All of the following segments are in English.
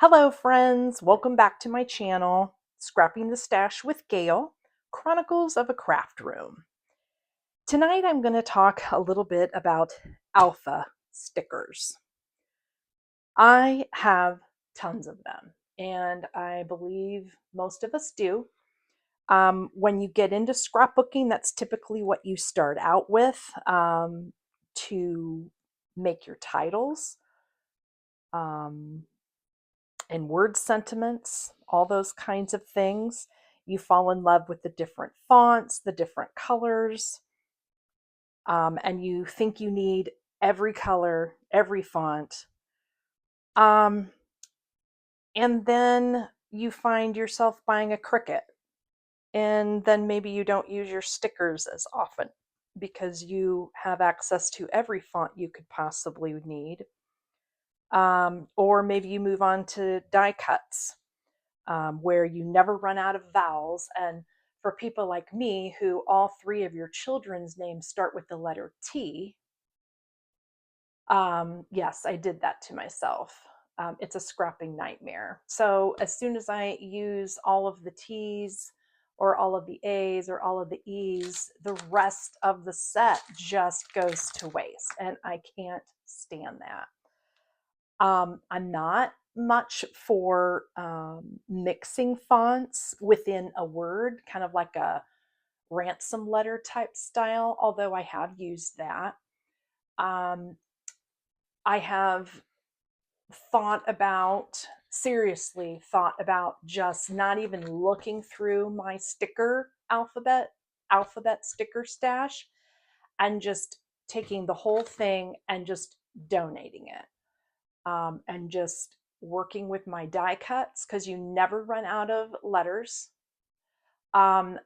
Hello, friends. Welcome back to my channel, Scrapping the Stash with Gail, Chronicles of a Craft Room. Tonight I'm going to talk a little bit about alpha stickers. I have tons of them, and I believe most of us do. When you get into scrapbooking, that's typically what you start out with to make your titles. And word sentiments, all those kinds of things. You fall in love with the different fonts, the different colors, and you think you need every color, every font. Um, and then you find yourself buying a Cricut, and then maybe you don't use your stickers as often because you have access to every font you could possibly need. Or maybe you move on to die cuts where you never run out of vowels. And for people like me, who all three of your children's names start with the letter T, yes, I did that to myself. It's a scrapping nightmare. So as soon as I use all of the T's or all of the A's or all of the E's, the rest of the set just goes to waste. And I can't stand that. I'm not much for mixing fonts within a word, kind of like a ransom letter type style, although I have used that. Um, I have seriously thought about just not even looking through my alphabet sticker stash and just taking the whole thing and just donating it. And just working with my die cuts because you never run out of letters, and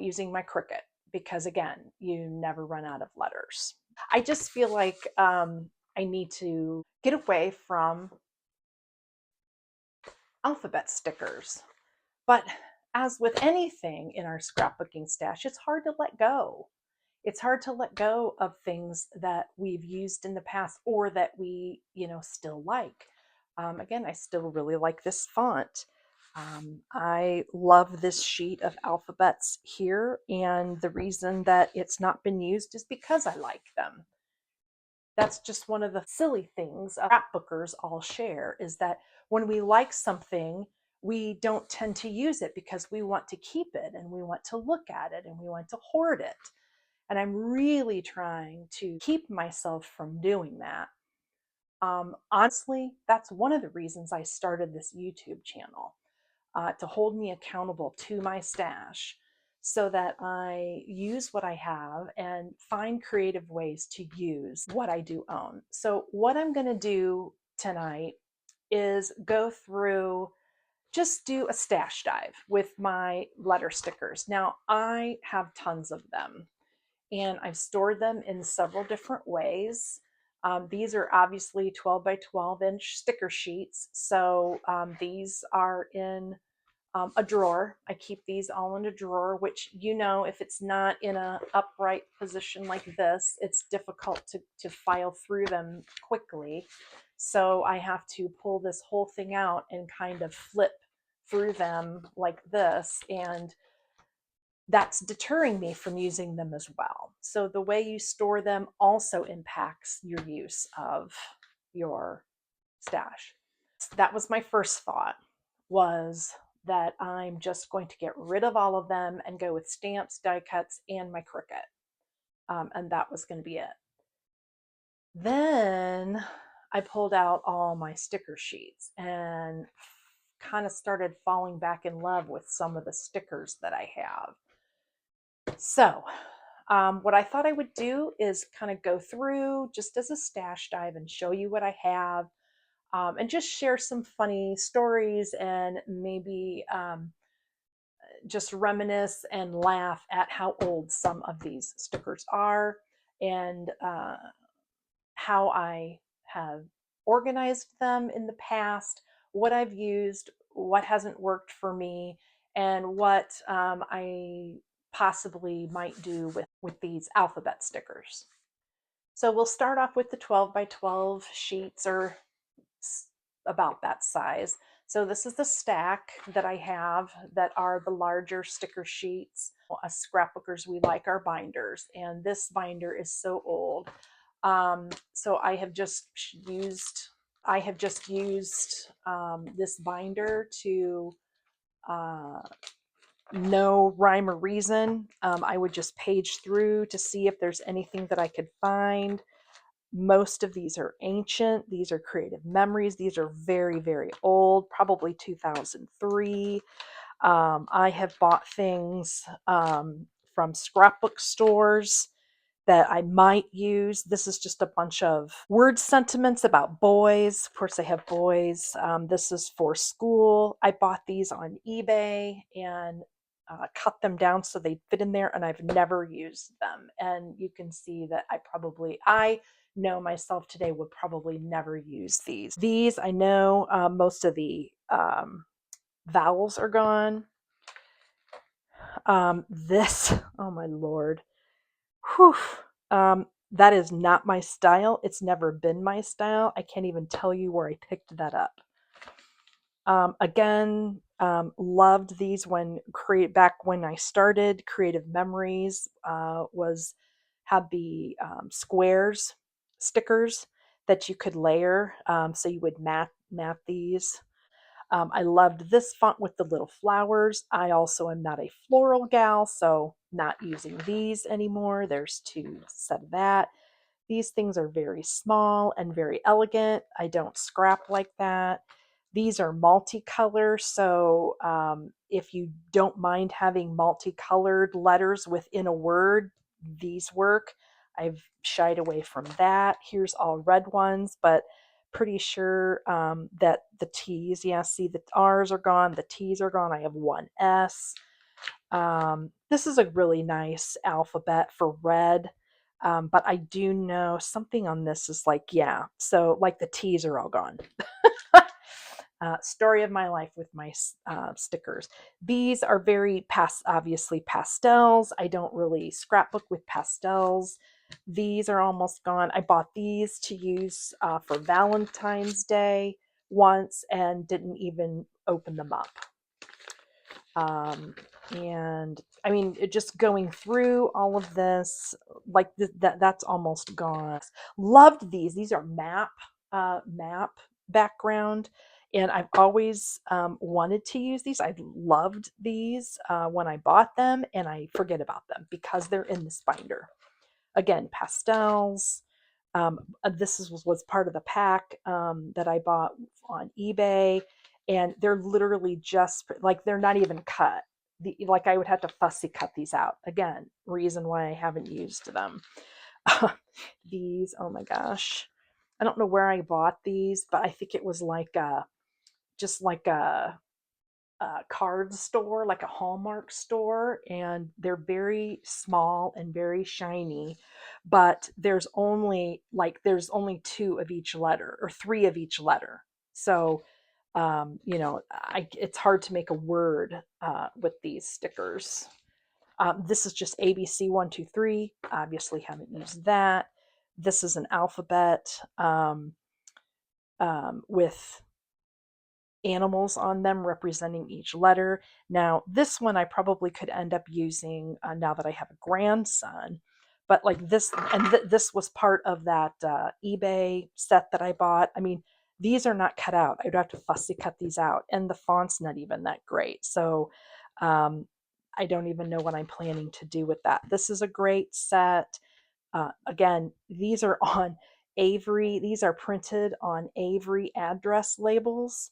using my Cricut because, again, you never run out of letters. I just feel like I need to get away from alphabet stickers. But as with anything in our scrapbooking stash, it's hard to let go. It's hard to let go of things that we've used in the past or that we, still like. Again, I still really like this font. I love this sheet of alphabets here, and the reason that it's not been used is because I like them. That's just one of the silly things scrapbookers all share, is that when we like something, we don't tend to use it because we want to keep it and we want to look at it and we want to hoard it. And I'm really trying to keep myself from doing that. Honestly, that's one of the reasons I started this YouTube channel, to hold me accountable to my stash so that I use what I have and find creative ways to use what I do own. So what I'm going to do tonight is go through, just do a stash dive with my letter stickers. Now, I have tons of them, and I've stored them in several different ways. These are obviously 12 by 12 inch sticker sheets. So these are in a drawer. I keep these all in a drawer, which, if it's not in a upright position like this, it's difficult to file through them quickly. So I have to pull this whole thing out and kind of flip through them like this. And that's deterring me from using them as well. So the way you store them also impacts your use of your stash. So that was my first thought, was that I'm just going to get rid of all of them and go with stamps, die cuts, and my Cricut. And that was going to be it. Then I pulled out all my sticker sheets and kind of started falling back in love with some of the stickers that I have. So what I thought I would do is kind of go through just as a stash dive and show you what I have, and just share some funny stories and maybe just reminisce and laugh at how old some of these stickers are, and how I have organized them in the past, what I've used, what hasn't worked for me, and what I possibly might do with these alphabet stickers. So we'll start off with the 12 by 12 sheets, or about that size. So this is the stack that I have that are the larger sticker sheets. Us scrapbookers, we like our binders, and this binder is so old. So I have just used this binder to no rhyme or reason. I would just page through to see if there's anything that I could find. Most of these are ancient. These are creative memories. These are very, very old, probably 2003. I have bought things from scrapbook stores that I might use. This is just a bunch of word sentiments about boys. Of course, I have boys. This is for school. I bought these on eBay and cut them down so they fit in there, and I've never used them. And you can see that I know myself today would probably never use these. These, I know most of the vowels are gone. This, oh my Lord. Whew. That is not my style. It's never been my style. I can't even tell you where I picked that up. Again, loved these back when I started. Creative Memories had the squares stickers that you could layer. So you would mat these. I loved this font with the little flowers. I also am not a floral gal, so not using these anymore. There's two set of that. These things are very small and very elegant. I don't scrap like that. These are multicolor, so if you don't mind having multicolored letters within a word, these work. I've shied away from that. Here's all red ones, but pretty sure that the T's, yeah, see the R's are gone, the T's are gone. I have one S. This is a really nice alphabet for red. But I do know something on this is like, yeah, so like the T's are all gone. Story of my life with my stickers. These are very obviously pastels. I don't really scrapbook with pastels. These are almost gone. I bought these to use for Valentine's Day once and didn't even open them up. And I mean, just going through all of this, like that's almost gone. Loved these. These are map background, and I've always wanted to use these. I loved these when I bought them, and I forget about them because they're in this binder. Again, pastels. Was part of the pack that I bought on eBay, and they're literally just like they're not even cut. Like I would have to fussy cut these out. Again, reason why I haven't used them. These, oh my gosh, I don't know where I bought these, but I think it was like just like a card store, like a Hallmark store, and they're very small and very shiny, but there's only two of each letter or three of each letter. So, it's hard to make a word with these stickers. This is just ABC 123. Obviously, haven't used that. This is an alphabet with animals on them representing each letter. Now, this one I probably could end up using now that I have a grandson. But like this, and this was part of that eBay set that I bought. I mean, these are not cut out. I'd have to fussy cut these out, and the font's not even that great. So I don't even know what I'm planning to do with that. This is a great set. Again, these are on Avery. These are printed on Avery address labels,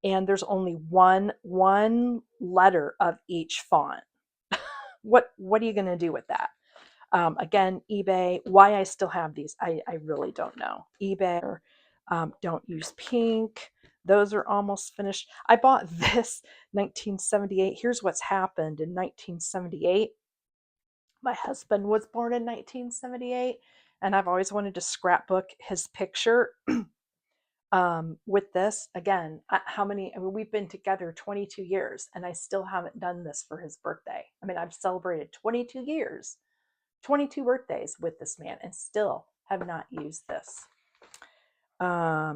and there's only one letter of each font. What are you going to do with that? Again, eBay. Why I still have these, I really don't know. eBay. Don't use pink. Those are almost finished. I bought this 1978. Here's what's happened in 1978. My husband was born in 1978, and I've always wanted to scrapbook his picture. With this, again, we've been together 22 years and I still haven't done this for his birthday. I mean, I've celebrated 22 years, 22 birthdays with this man and still have not used this.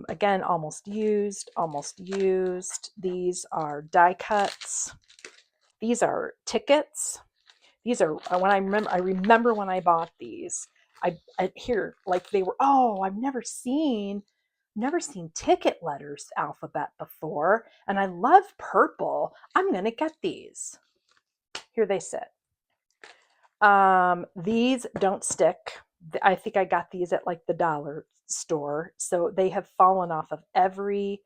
Again, almost used, almost used. These are die cuts. These are tickets. These are when I remember when I bought these. I here like they were. Oh, I've never seen ticket letters alphabet before, and I love purple. I'm gonna get these. Here they sit. These don't stick. I think I got these at like the dollar store, so they have fallen off of every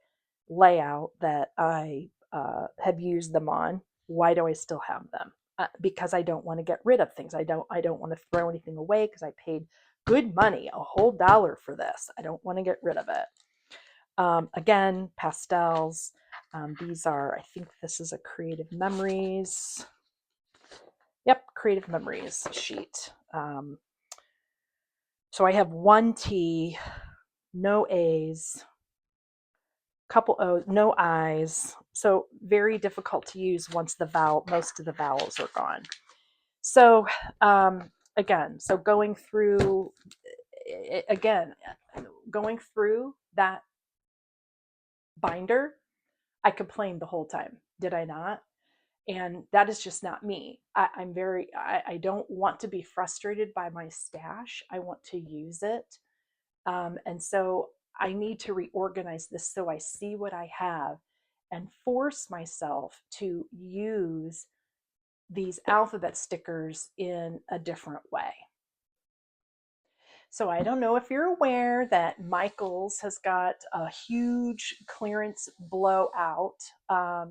layout that I have used them on. Why do I still have them? Because I don't want to get rid of things. I don't want to throw anything away because I paid good money, a whole dollar for this. I don't want to get rid of it. Again, pastels. These are, I think this is a Creative Memories. Yep, Creative Memories sheet. So I have one T, no A's, couple O's, no I's. So very difficult to use once most of the vowels are gone. So again, so going through that binder, I complained the whole time. Did I not? And that is just not me. I don't want to be frustrated by my stash. I want to use it. And so I need to reorganize this so I see what I have and force myself to use these alphabet stickers in a different way. So I don't know if you're aware that Michaels has got a huge clearance blowout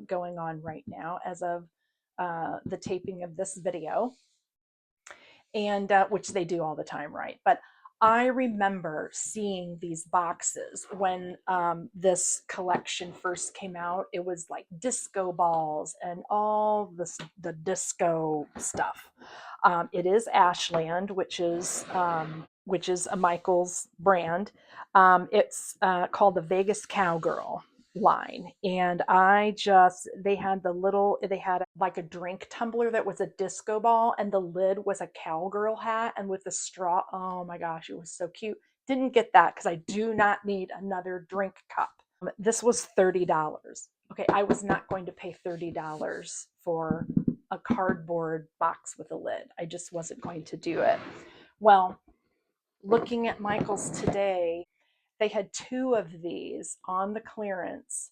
going on right now as of the taping of this video, and which they do all the time, right? But I remember seeing these boxes when this collection first came out. It was like disco balls and all the disco stuff. It is Ashland, which is a Michaels brand. It's called the Vegas Cowgirl line, and they had like a drink tumbler that was a disco ball, and the lid was a cowgirl hat and with a straw. Oh my gosh, it was so cute. Didn't get that because I do not need another drink cup. This was $30. Okay, I was not going to pay $30 for a cardboard box with a lid. I just wasn't going to do it. Well, looking at Michael's today, they had two of these on the clearance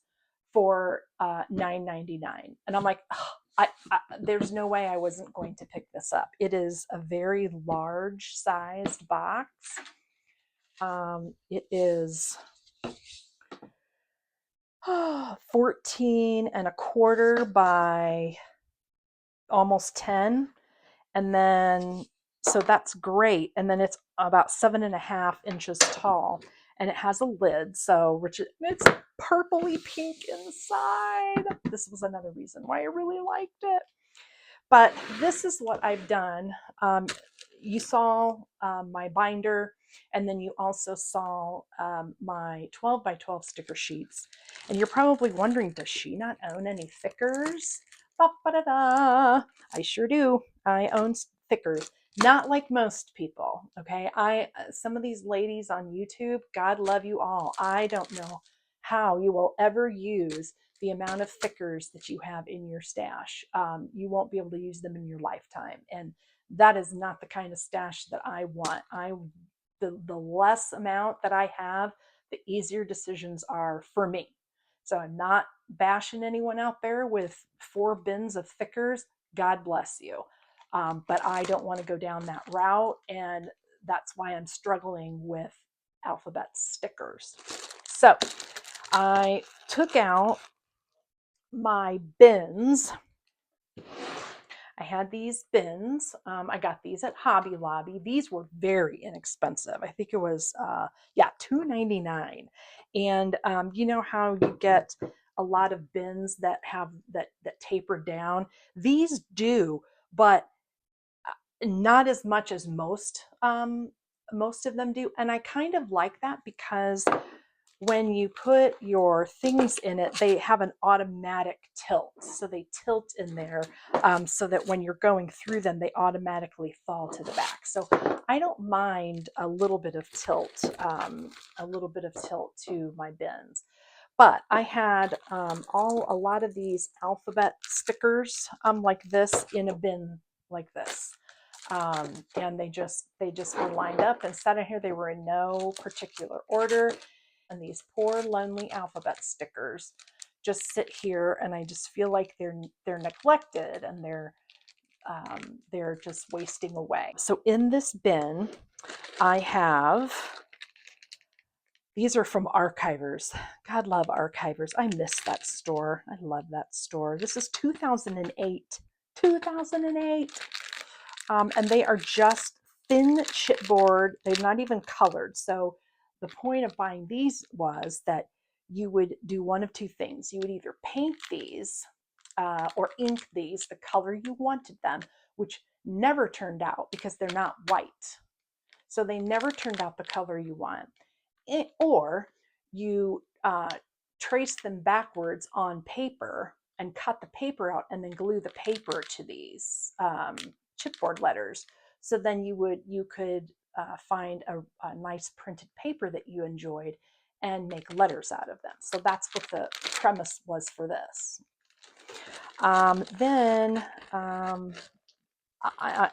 for $9.99, and I'm like, there's no way I wasn't going to pick this up. It is a very large sized box. It is 14 and a quarter by almost 10, and then so that's great. And then it's about 7.5 inches tall, and it has a lid. So it's purpley pink inside. This was another reason why I really liked it. But this is what I've done. You saw my binder, and then you also saw my 12 by 12 sticker sheets. And you're probably wondering, does she not own any thickers? Ba-ba-da-da. I sure do. I own thickers. Not like most people, okay? Some of these ladies on YouTube, God love you all. I don't know how you will ever use the amount of thickers that you have in your stash. You won't be able to use them in your lifetime. And that is not the kind of stash that I want. The less amount that I have, the easier decisions are for me. So I'm not bashing anyone out there with 4 bins of thickers. God bless you. But I don't want to go down that route. And that's why I'm struggling with alphabet stickers. So I took out my bins. I had these bins. I got these at Hobby Lobby. These were very inexpensive. I think it was $2.99. And you know how you get a lot of bins that have that taper down? These do, but not as much as most of them do. And I kind of like that because when you put your things in it, they have an automatic tilt. So they tilt in there so that when you're going through them, they automatically fall to the back. So I don't mind a little bit of tilt, to my bins. But I had a lot of these alphabet stickers like this in a bin like this. And they just were lined up and set in here. They were in no particular order. And these poor lonely alphabet stickers just sit here, and I just feel like they're neglected, and they're just wasting away. So in this bin, I have, these are from Archivers. God love Archivers. I miss that store. I love that store. This is 2008. 2008. And they are just thin chipboard. They're not even colored. So the point of buying these was that you would do one of two things. You would either paint these or ink these the color you wanted them, which never turned out because they're not white. So they never turned out the color you want. Or you trace them backwards on paper and cut the paper out and then glue the paper to these chipboard letters. So then you could find a nice printed paper that you enjoyed and make letters out of them. So that's what the premise was for this. I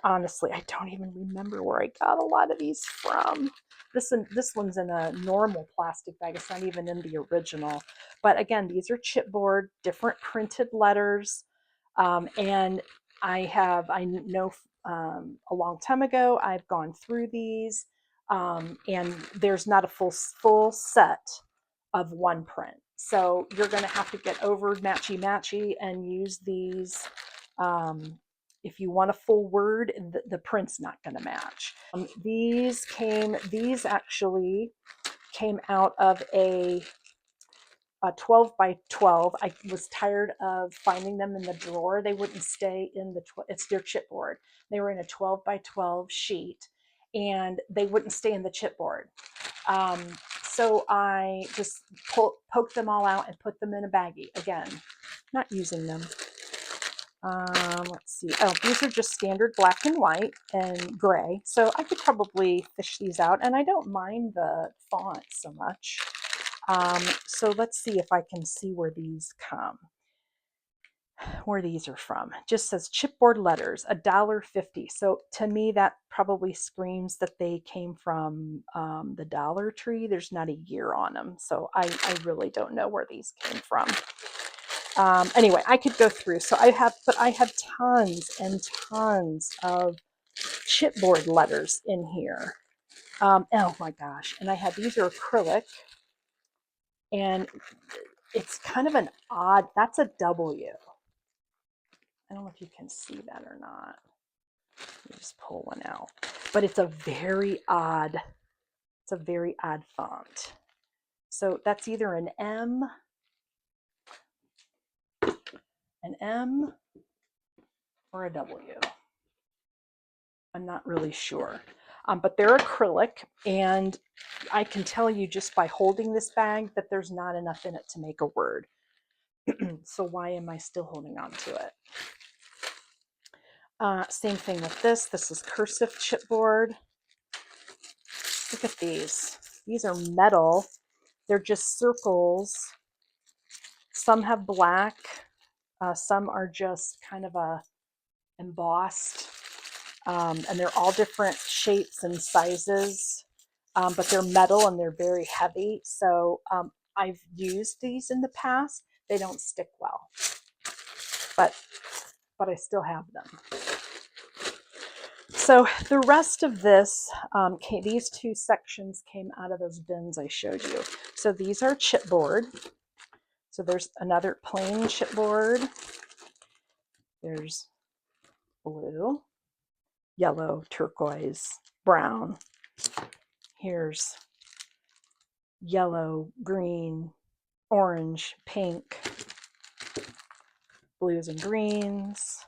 honestly, I don't even remember where I got a lot of these from. This one's in a normal plastic bag. It's not even in the original. But again, these are chipboard, different printed letters. And I know a long time ago, I've gone through these, and there's not a full set of one print. So you're going to have to get over matchy and use these. If you want a full word, the print's not going to match. These actually came out of a 12 by 12. I was tired of finding them in the drawer. They wouldn't stay in the, it's their chipboard. They were in a 12 by 12 sheet and they wouldn't stay in the chipboard. So I just poked them all out and put them in a baggie. Again, not using them. Let's see. Oh, these are just standard black and white and gray. So I could probably fish these out, and I don't mind the font so much. So let's see if I can see where these are from. It just says chipboard letters, $1.50. So to me, that probably screams that they came from the Dollar Tree. There's not a year on them. So I really don't know where these came from. Anyway, I could go through. So I have tons and tons of chipboard letters in here. Oh my gosh. And these are acrylic. And it's kind of an odd, that's a W. I don't know if you can see that or not. Let me just pull one out. But it's a very odd font. So that's either an M or a W. I'm not really sure. But they're acrylic, and I can tell you just by holding this bag that there's not enough in it to make a word. So why am I still holding on to it? Same thing with this. This is cursive chipboard. Look at these. These are metal. They're just circles. Some have black. Some are just kind of a embossed. And they're all different shapes and sizes. But they're metal and they're very heavy. So I've used these in the past. They don't stick well. But I still have them. So the rest of this, these two sections came out of those bins I showed you. So these are chipboard. So there's another plain chipboard. There's blue, yellow, turquoise, brown. Here's yellow, green, orange, pink, blues and greens.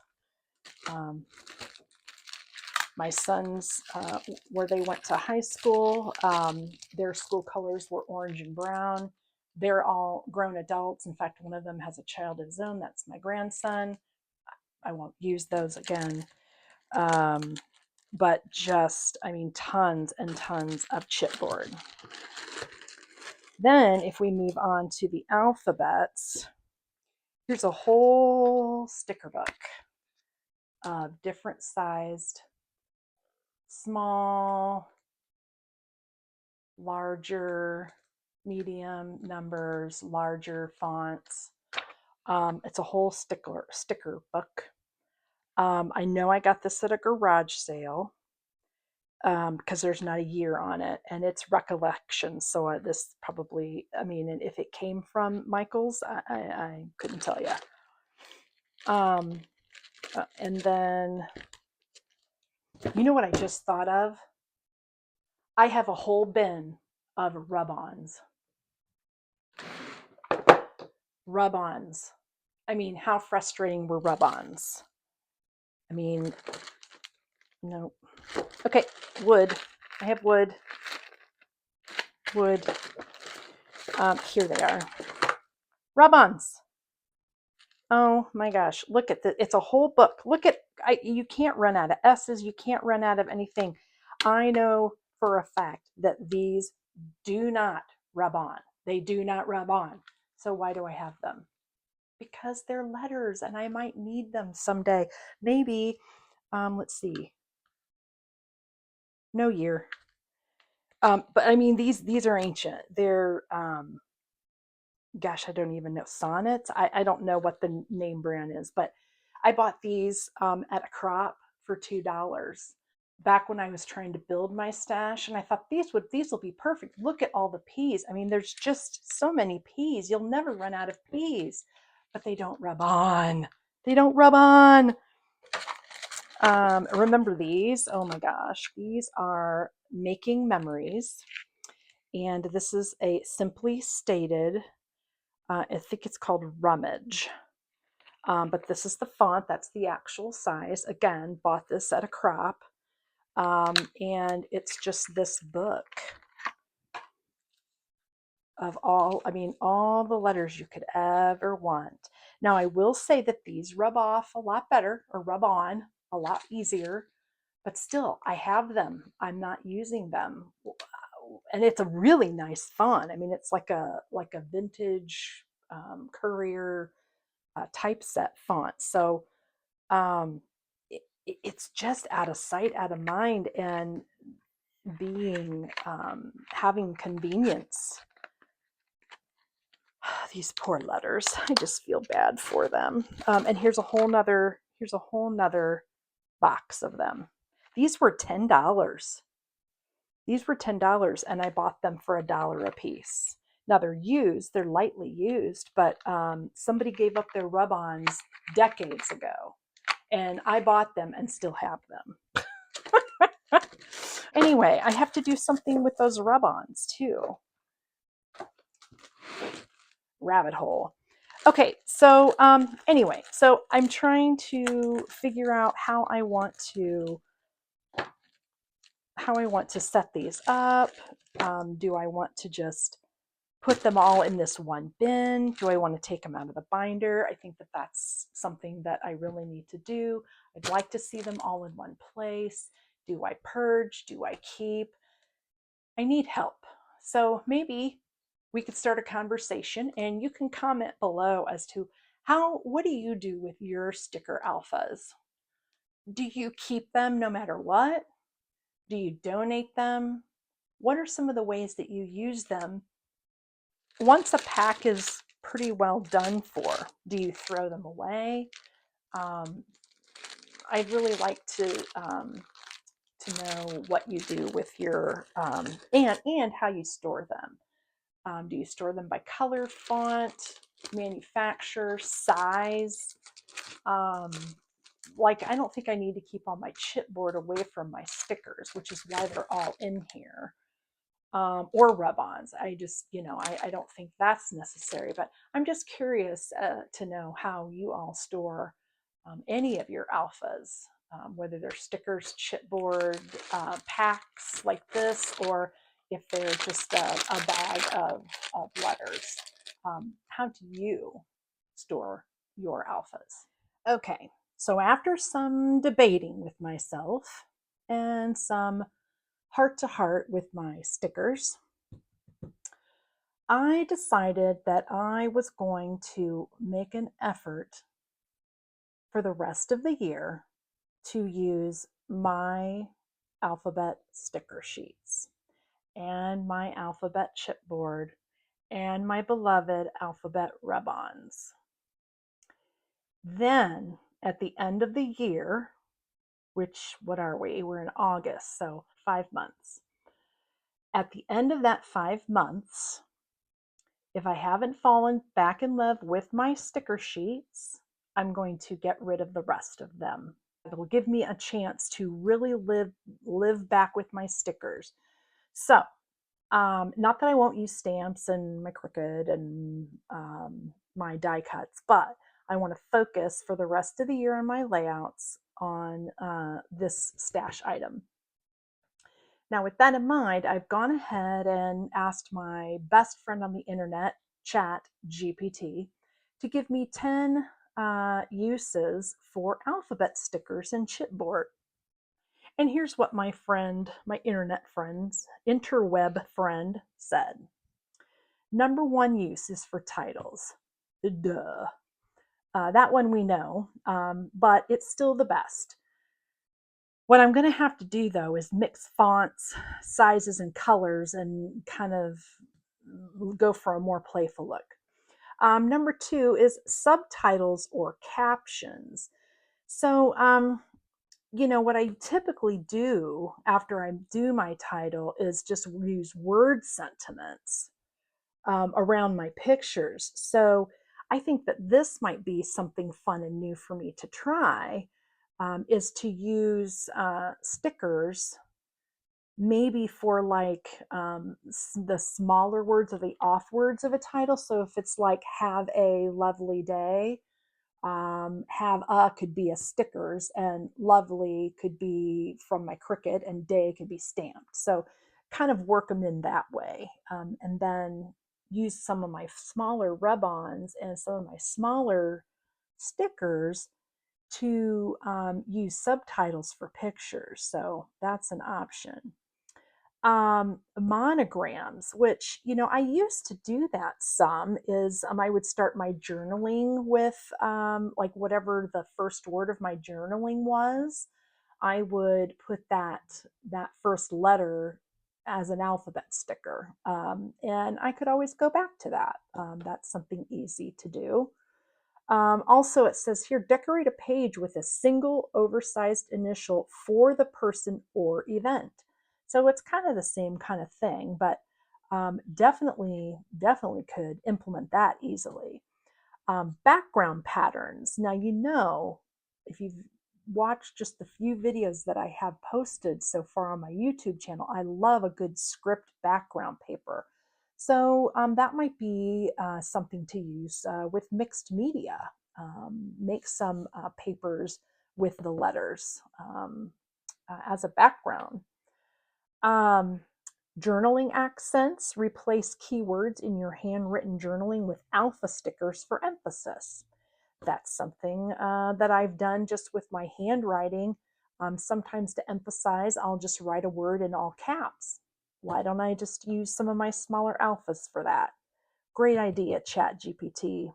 My sons, where they went to high school, their school colors were orange and brown. They're all grown adults. In fact, one of them has a child of his own. That's my grandson. I won't use those again. But just, I mean, tons and tons of chipboard. Then if we move on to the alphabets, here's a whole sticker book of different sized, small, larger, medium numbers, larger fonts. It's a whole sticker book. I know I got this at a garage sale because there's not a year on it, and it's recollection. So this probably, I mean, and if it came from Michael's, I couldn't tell you. And then, you know what I just thought of? I have a whole bin of rub-ons. Rub-ons. I mean, how frustrating were rub-ons? I mean, no. Okay, wood. I have wood. Wood. Here they are. Rub-ons. Oh my gosh, look at this. It's a whole book. Look at, you can't run out of S's. You can't run out of anything. I know for a fact that these do not rub on. They do not rub on. So why do I have them? Because they're letters and I might need them someday. Maybe, let's see. No year. But I mean, these are ancient. They're, gosh, I don't even know, Sonnets. I don't know what the name brand is, but I bought these at a crop for $2 back when I was trying to build my stash, and I thought these will be perfect. Look at all the peas. I mean, there's just so many peas. You'll never run out of peas, but they don't rub on. They don't rub on. Remember these? Oh my gosh, these are Making Memories, and this is a Simply Stated. I think it's called Rummage. But this is the font. That's the actual size. Again, bought this at a crop. And it's just this book of all the letters you could ever want. Now, I will say that these rub off a lot better, or rub on a lot easier, but still, I have them. I'm not using them. And it's a really nice font. I mean, it's like a vintage Courier typeset font. So it's just out of sight, out of mind, and being having convenience. These poor letters. I just feel bad for them. And here's a whole nother box of them. These were $10. These were $10, and I bought them for $1 a piece. Now they're used, they're lightly used, but somebody gave up their rub-ons decades ago, and I bought them and still have them. Anyway, I have to do something with those rub-ons too. Rabbit hole. Okay, so anyway, so I'm trying to figure out how I want to set these up. Do I want to just put them all in this one bin? Do I want to take them out of the binder? I think that that's something that I really need to do. I'd like to see them all in one place. Do I purge? Do I keep? I need help. So maybe we could start a conversation, and you can comment below as to what do you do with your sticker alphas? Do you keep them no matter what? Do you donate them? What are some of the ways that you use them once a pack is pretty well done for? Do you throw them away? I'd really like to know what you do with your and how you store them. Do you store them by color, font, manufacturer, size? Like, I don't think I need to keep all my chipboard away from my stickers, which is why they're all in here. Or rub-ons. I just, I don't think that's necessary, but I'm just curious to know how you all store any of your alphas. whether they're stickers, chipboard, packs like this, or if they're just a bag of letters. How do you store your alphas? Okay, so after some debating with myself and some heart to heart with my stickers, I decided that I was going to make an effort for the rest of the year to use my alphabet sticker sheets and my alphabet chipboard and my beloved alphabet rub-ons. Then at the end of the year, which, what are we? We're in August, so 5 months. At the end of that 5 months, if I haven't fallen back in love with my sticker sheets, I'm going to get rid of the rest of them. It will give me a chance to really live back with my stickers. So, not that I won't use stamps and my Cricut and my die cuts, but I want to focus for the rest of the year on my layouts on this stash item. Now, with that in mind, I've gone ahead and asked my best friend on the internet, Chat GPT, to give me 10 uses for alphabet stickers and chipboard. And here's what my friend, my interweb friend said. Number one use is for titles. Duh. That one we know, but it's still the best. What I'm going to have to do though is mix fonts, sizes, and colors and kind of go for a more playful look. Number two is subtitles or captions. So, what I typically do after I do my title is just use word sentiments around my pictures. So I think that this might be something fun and new for me to try, is to use stickers maybe for like the smaller words or the off words of a title. So if it's like have a lovely day, have a could be a stickers and lovely could be from my Cricut and day could be stamped. So kind of work them in that way. And then use some of my smaller rub-ons and some of my smaller stickers to use subtitles for pictures. So that's an option. Monograms, which, I used to do that some, is I would start my journaling with like whatever the first word of my journaling was. I would put that first letter as an alphabet sticker. And I could always go back to that. That's something easy to do. Also, it says here, decorate a page with a single oversized initial for the person or event. So it's kind of the same kind of thing, but definitely could implement that easily. Background patterns. Now, if you've watched just the few videos that I have posted so far on my YouTube channel, I love a good script background paper. So that might be something to use with mixed media. Make some papers with the letters as a background. Journaling accents. Replace keywords in your handwritten journaling with alpha stickers for emphasis. That's something that I've done just with my handwriting. Sometimes to emphasize, I'll just write a word in all caps. Why don't I just use some of my smaller alphas for that? Great idea, Chat GPT.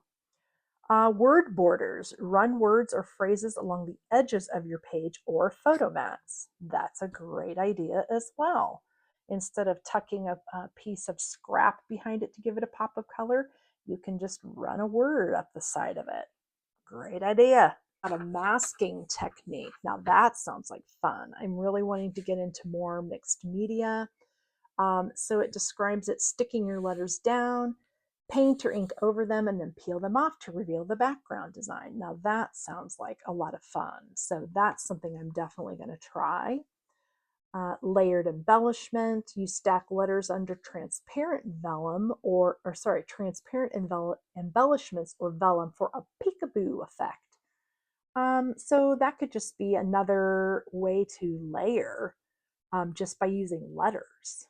Word borders. Run words or phrases along the edges of your page or photo mats. That's a great idea as well. Instead of tucking a piece of scrap behind it to give it a pop of color, you can just run a word up the side of it. Great idea. A masking technique. Now that sounds like fun. I'm really wanting to get into more mixed media. So it describes it sticking your letters down, paint or ink over them, and then peel them off to reveal the background design. Now that sounds like a lot of fun. So that's something I'm definitely going to try. Layered embellishment. You stack letters under transparent vellum transparent embellishments or vellum for a peekaboo effect. So that could just be another way to layer, just by using letters,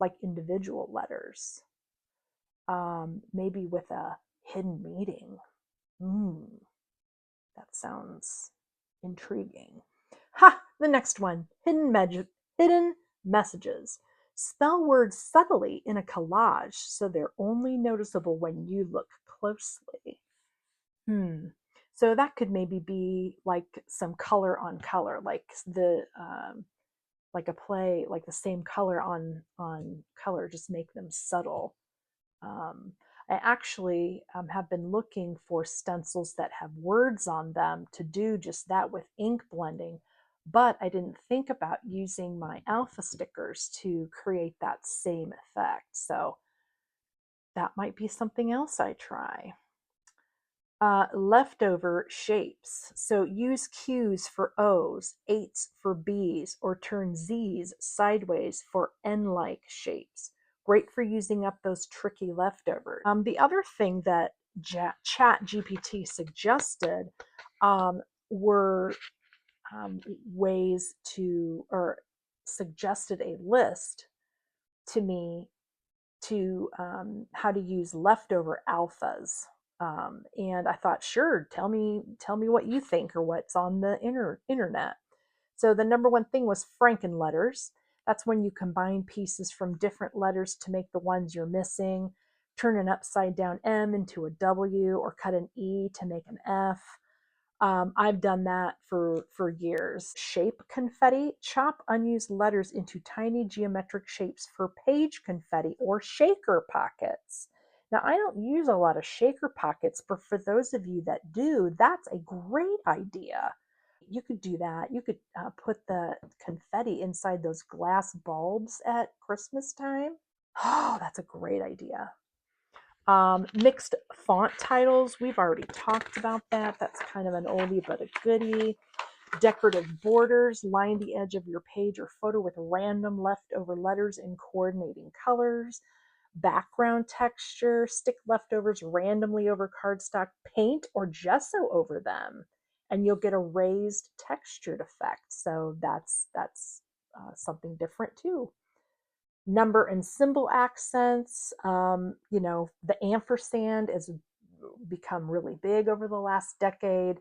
like individual letters, maybe with a hidden meaning. Mm, that sounds intriguing. Ha! The next one, hidden messages. Spell words subtly in a collage so they're only noticeable when you look closely. Hmm. So that could maybe be like some color on color, like a play, like the same color on color, just make them subtle. Um, I actually have been looking for stencils that have words on them to do just that with ink blending, but I didn't think about using my alpha stickers to create that same effect. So that might be something else I try. Leftover shapes. So use Q's for O's, 8's for B's, or turn Z's sideways for N-like shapes. Great for using up those tricky leftovers. The other thing that Chat GPT suggested were ways to, or suggested a list to me to how to use leftover alphas. And I thought, sure, tell me what you think or what's on the internet. So the number one thing was Franken letters. That's when you combine pieces from different letters to make the ones you're missing. Turn an upside down M into a W, or cut an E to make an F. I've done that for years. Shape confetti. Chop unused letters into tiny geometric shapes for page confetti or shaker pockets. Now, I don't use a lot of shaker pockets, but for those of you that do, that's a great idea. You could do that. You could put the confetti inside those glass bulbs at Christmas time. Oh, that's a great idea. Mixed font titles, we've already talked about that. That's kind of an oldie but a goodie. Decorative borders, line the edge of your page or photo with random leftover letters in coordinating colors. Background texture, stick leftovers randomly over cardstock, paint or gesso over them, and you'll get a raised textured effect. So that's something different too. Number and symbol accents. The ampersand has become really big over the last decade.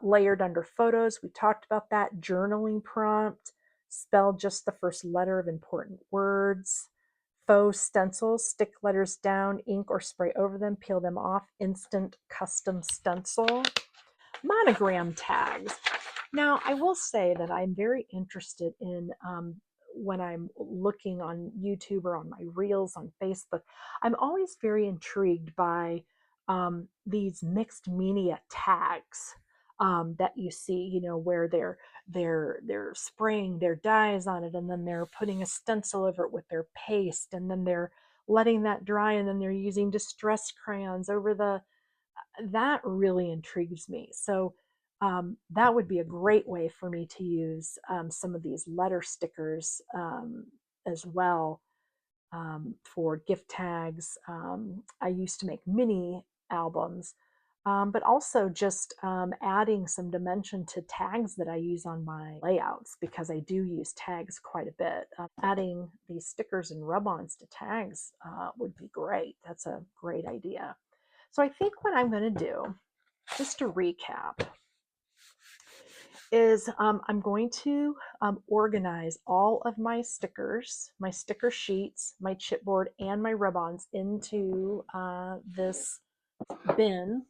Layered under photos, we talked about that. Journaling prompt, spell just the first letter of important words. Faux stencils, stick letters down, ink or spray over them, peel them off. Instant custom stencil. Monogram tags. Now, I will say that I'm very interested in, when I'm looking on YouTube or on my reels on Facebook, I'm always very intrigued by these mixed media tags that you see, where they're spraying their dyes on it, and then they're putting a stencil over it with their paste, and then they're letting that dry, and then they're using distress crayons over the that really intrigues me. So that would be a great way for me to use some of these letter stickers as well, for gift tags. I used to make mini albums, but also just adding some dimension to tags that I use on my layouts, because I do use tags quite a bit. Adding these stickers and rub-ons to tags would be great. That's a great idea. So I think what I'm going to do, just to recap, is I'm going to organize all of my stickers, my sticker sheets, my chipboard, and my rub-ons into this bin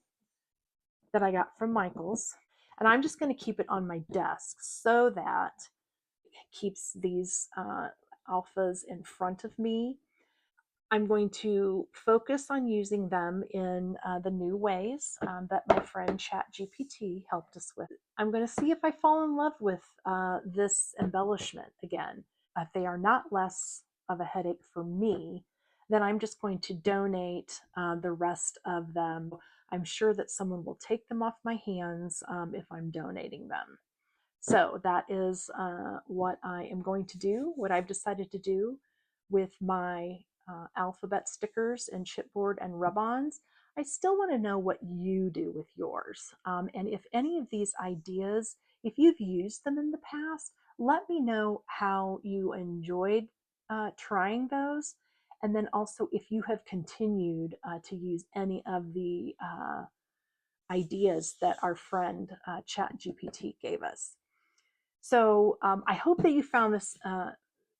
that I got from Michael's. And I'm just going to keep it on my desk so that it keeps these alphas in front of me. I'm going to focus on using them in the new ways that my friend ChatGPT helped us with. I'm going to see if I fall in love with this embellishment again. If they are not less of a headache for me, then I'm just going to donate the rest of them. I'm sure that someone will take them off my hands if I'm donating them. So that is what I am going to do, what I've decided to do with my alphabet stickers and chipboard and rub-ons. I still want to know what you do with yours. And if any of these ideas, if you've used them in the past, let me know how you enjoyed trying those. And then also if you have continued to use any of the ideas that our friend ChatGPT gave us. So I hope that you found this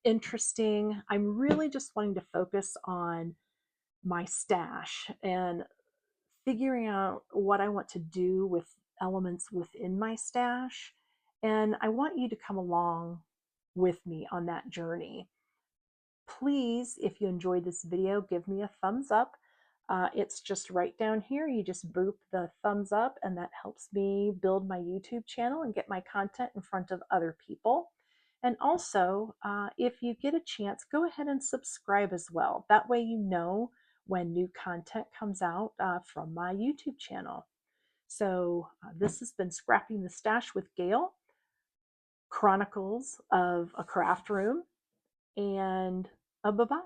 interesting. I'm really just wanting to focus on my stash and figuring out what I want to do with elements within my stash. And I want you to come along with me on that journey. Please, if you enjoyed this video, give me a thumbs up. It's just right down here. You just boop the thumbs up, and that helps me build my YouTube channel and get my content in front of other people. And also, if you get a chance, go ahead and subscribe as well. That way you know when new content comes out from my YouTube channel. So this has been Scrapping the Stash with Gail, Chronicles of a Craft Room, and bye-bye.